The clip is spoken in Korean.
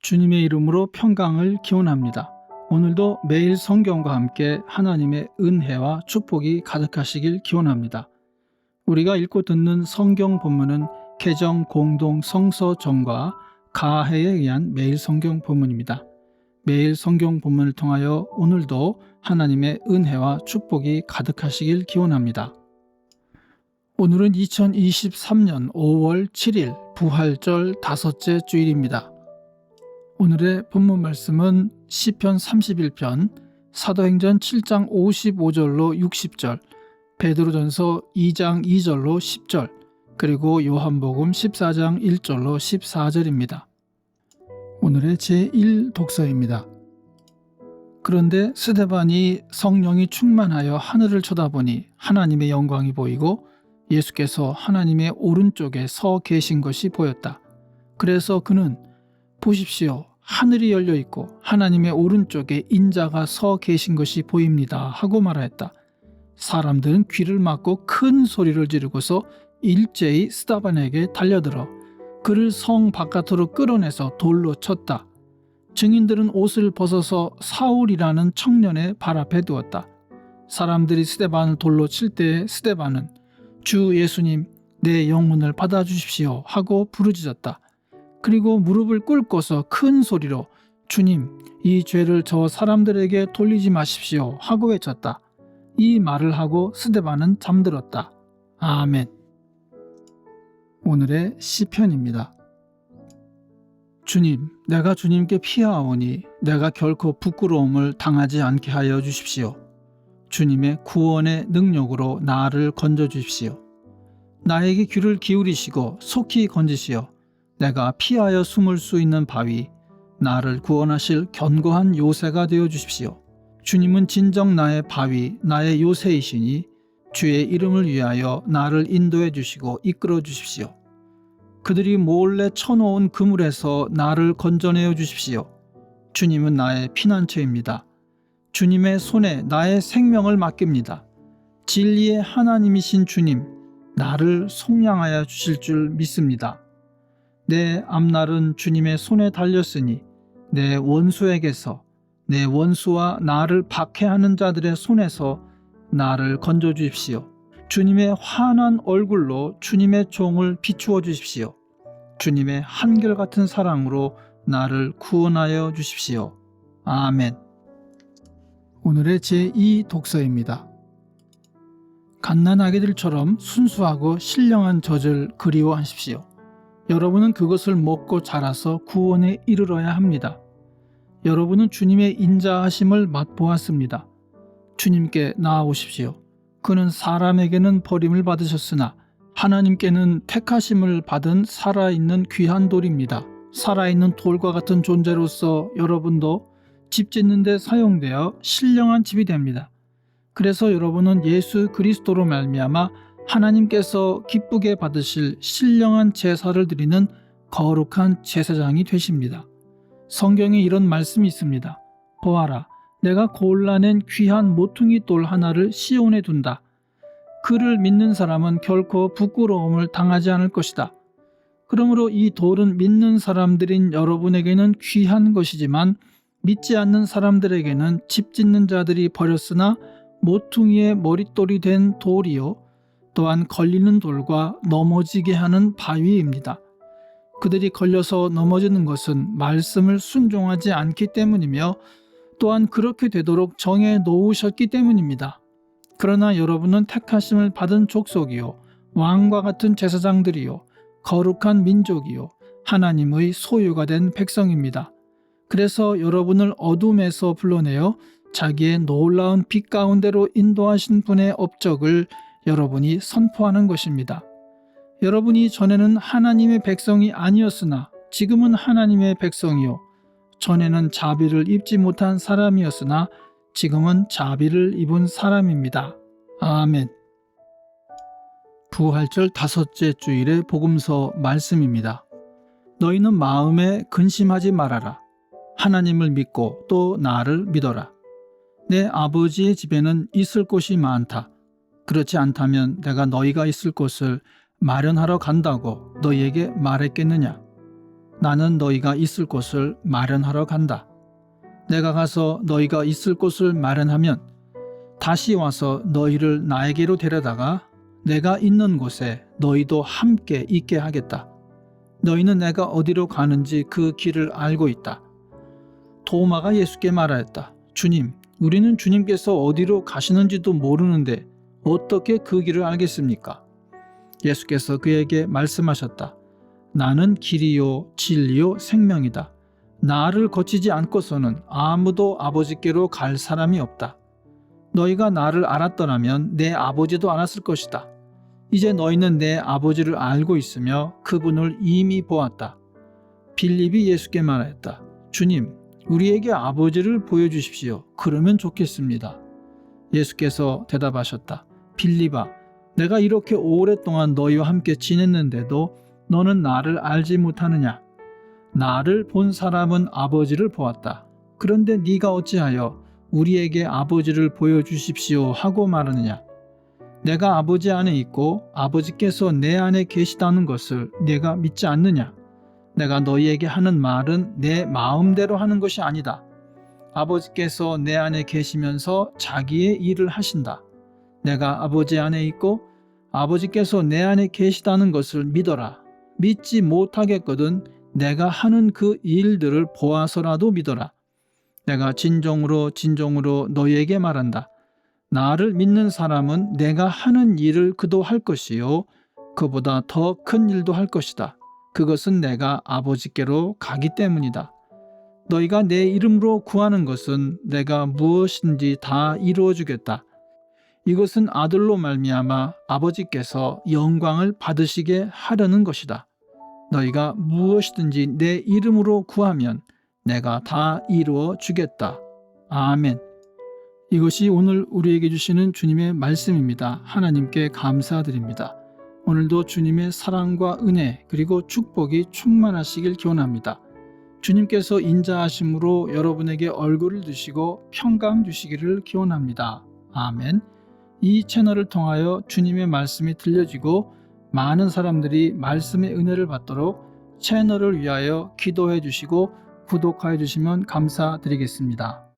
주님의 이름으로 평강을 기원합니다. 오늘도 매일 성경과 함께 하나님의 은혜와 축복이 가득하시길 기원합니다. 우리가 읽고 듣는 성경 본문은 개정 공동 성서정과 가해에 의한 매일 성경 본문입니다. 매일 성경 본문을 통하여 오늘도 하나님의 은혜와 축복이 가득하시길 기원합니다. 오늘은 2023년 5월 7일 부활절 다섯째 주일입니다. 오늘의 본문 말씀은 시편 31편, 사도행전 7장 55절로 60절, 베드로전서 2장 2절로 10절, 그리고 요한복음 14장 1절로 14절입니다. 오늘의 제1독서입니다. 그런데 스데반이 성령이 충만하여 하늘을 쳐다보니 하나님의 영광이 보이고 예수께서 하나님의 오른쪽에 서 계신 것이 보였다. 그래서 그는 보십시오, 하늘이 열려 있고 하나님의 오른쪽에 인자가 서 계신 것이 보입니다 하고 말하였다. 사람들은 귀를 막고 큰 소리를 지르고서 일제히 스데반에게 달려들어 그를 성 바깥으로 끌어내서 돌로 쳤다. 증인들은 옷을 벗어서 사울이라는 청년의 발 앞에 두었다. 사람들이 스데반을 돌로 칠 때에 스데반은 주 예수님, 내 영혼을 받아주십시오 하고 부르짖었다. 그리고 무릎을 꿇고서 큰 소리로 주님, 이 죄를 저 사람들에게 돌리지 마십시오 하고 외쳤다. 이 말을 하고 스데반은 잠들었다. 아멘. 오늘의 시편입니다. 주님, 내가 주님께 피하오니 내가 결코 부끄러움을 당하지 않게 하여 주십시오. 주님의 구원의 능력으로 나를 건져주십시오. 나에게 귀를 기울이시고 속히 건지시어 내가 피하여 숨을 수 있는 바위, 나를 구원하실 견고한 요새가 되어주십시오. 주님은 진정 나의 바위, 나의 요새이시니 주의 이름을 위하여 나를 인도해 주시고 이끌어 주십시오. 그들이 몰래 쳐놓은 그물에서 나를 건져내어 주십시오. 주님은 나의 피난처입니다. 주님의 손에 나의 생명을 맡깁니다. 진리의 하나님이신 주님, 나를 속량하여 주실 줄 믿습니다. 내 앞날은 주님의 손에 달렸으니 내 원수에게서, 내 원수와 나를 박해하는 자들의 손에서 나를 건져 주십시오. 주님의 환한 얼굴로 주님의 종을 비추어 주십시오. 주님의 한결같은 사랑으로 나를 구원하여 주십시오. 아멘. 오늘의 제2독서입니다. 갓난아기들처럼 순수하고 신령한 젖을 그리워하십시오. 여러분은 그것을 먹고 자라서 구원에 이르러야 합니다. 여러분은 주님의 인자하심을 맛보았습니다. 주님께 나아오십시오. 그는 사람에게는 버림을 받으셨으나 하나님께는 택하심을 받은 살아있는 귀한 돌입니다. 살아있는 돌과 같은 존재로서 여러분도 집 짓는 데 사용되어 신령한 집이 됩니다. 그래서 여러분은 예수 그리스도로 말미암아 하나님께서 기쁘게 받으실 신령한 제사를 드리는 거룩한 제사장이 되십니다. 성경에 이런 말씀이 있습니다. 보아라, 내가 골라낸 귀한 모퉁이 돌 하나를 시온에 둔다. 그를 믿는 사람은 결코 부끄러움을 당하지 않을 것이다. 그러므로 이 돌은 믿는 사람들인 여러분에게는 귀한 것이지만 믿지 않는 사람들에게는 집 짓는 자들이 버렸으나 모퉁이의 머릿돌이 된 돌이요, 또한 걸리는 돌과 넘어지게 하는 바위입니다. 그들이 걸려서 넘어지는 것은 말씀을 순종하지 않기 때문이며 또한 그렇게 되도록 정해 놓으셨기 때문입니다. 그러나 여러분은 택하심을 받은 족속이요, 왕과 같은 제사장들이요, 거룩한 민족이요, 하나님의 소유가 된 백성입니다. 그래서 여러분을 어둠에서 불러내어 자기의 놀라운 빛 가운데로 인도하신 분의 업적을 여러분이 선포하는 것입니다. 여러분이 전에는 하나님의 백성이 아니었으나 지금은 하나님의 백성이요, 전에는 자비를 입지 못한 사람이었으나 지금은 자비를 입은 사람입니다. 아멘. 부활절 다섯째 주일의 복음서 말씀입니다. 너희는 마음에 근심하지 말아라. 하나님을 믿고 또 나를 믿어라. 내 아버지의 집에는 있을 곳이 많다. 그렇지 않다면 내가 너희가 있을 곳을 마련하러 간다고 너희에게 말했겠느냐? 나는 너희가 있을 곳을 마련하러 간다. 내가 가서 너희가 있을 곳을 마련하면 다시 와서 너희를 나에게로 데려다가 내가 있는 곳에 너희도 함께 있게 하겠다. 너희는 내가 어디로 가는지 그 길을 알고 있다. 도마가 예수께 말하였다. 주님, 우리는 주님께서 어디로 가시는지도 모르는데 어떻게 그 길을 알겠습니까? 예수께서 그에게 말씀하셨다. 나는 길이요 진리요 생명이다. 나를 거치지 않고서는 아무도 아버지께로 갈 사람이 없다. 너희가 나를 알았더라면 내 아버지도 알았을 것이다. 이제 너희는 내 아버지를 알고 있으며 그분을 이미 보았다. 빌립이 예수께 말하였다. 주님, 우리에게 아버지를 보여주십시오. 그러면 좋겠습니다. 예수께서 대답하셨다. 빌립아, 내가 이렇게 오랫동안 너희와 함께 지냈는데도 너는 나를 알지 못하느냐? 나를 본 사람은 아버지를 보았다. 그런데 네가 어찌하여 우리에게 아버지를 보여주십시오 하고 말하느냐? 내가 아버지 안에 있고 아버지께서 내 안에 계시다는 것을 네가 믿지 않느냐? 내가 너희에게 하는 말은 내 마음대로 하는 것이 아니다. 아버지께서 내 안에 계시면서 자기의 일을 하신다. 내가 아버지 안에 있고 아버지께서 내 안에 계시다는 것을 믿어라. 믿지 못하겠거든 내가 하는 그 일들을 보아서라도 믿어라. 내가 진정으로 너희에게 말한다. 나를 믿는 사람은 내가 하는 일을 그도 할 것이요 그보다 더 큰 일도 할 것이다. 그것은 내가 아버지께로 가기 때문이다. 너희가 내 이름으로 구하는 것은 내가 무엇인지 다 이루어 주겠다. 이것은 아들로 말미암아 아버지께서 영광을 받으시게 하려는 것이다. 너희가 무엇이든지 내 이름으로 구하면 내가 다 이루어 주겠다. 아멘. 이것이 오늘 우리에게 주시는 주님의 말씀입니다. 하나님께 감사드립니다. 오늘도 주님의 사랑과 은혜 그리고 축복이 충만하시길 기원합니다. 주님께서 인자하심으로 여러분에게 얼굴을 드시고 평강 주시기를 기원합니다. 아멘. 이 채널을 통하여 주님의 말씀이 들려지고 많은 사람들이 말씀의 은혜를 받도록 채널을 위하여 기도해 주시고 구독하여 주시면 감사드리겠습니다.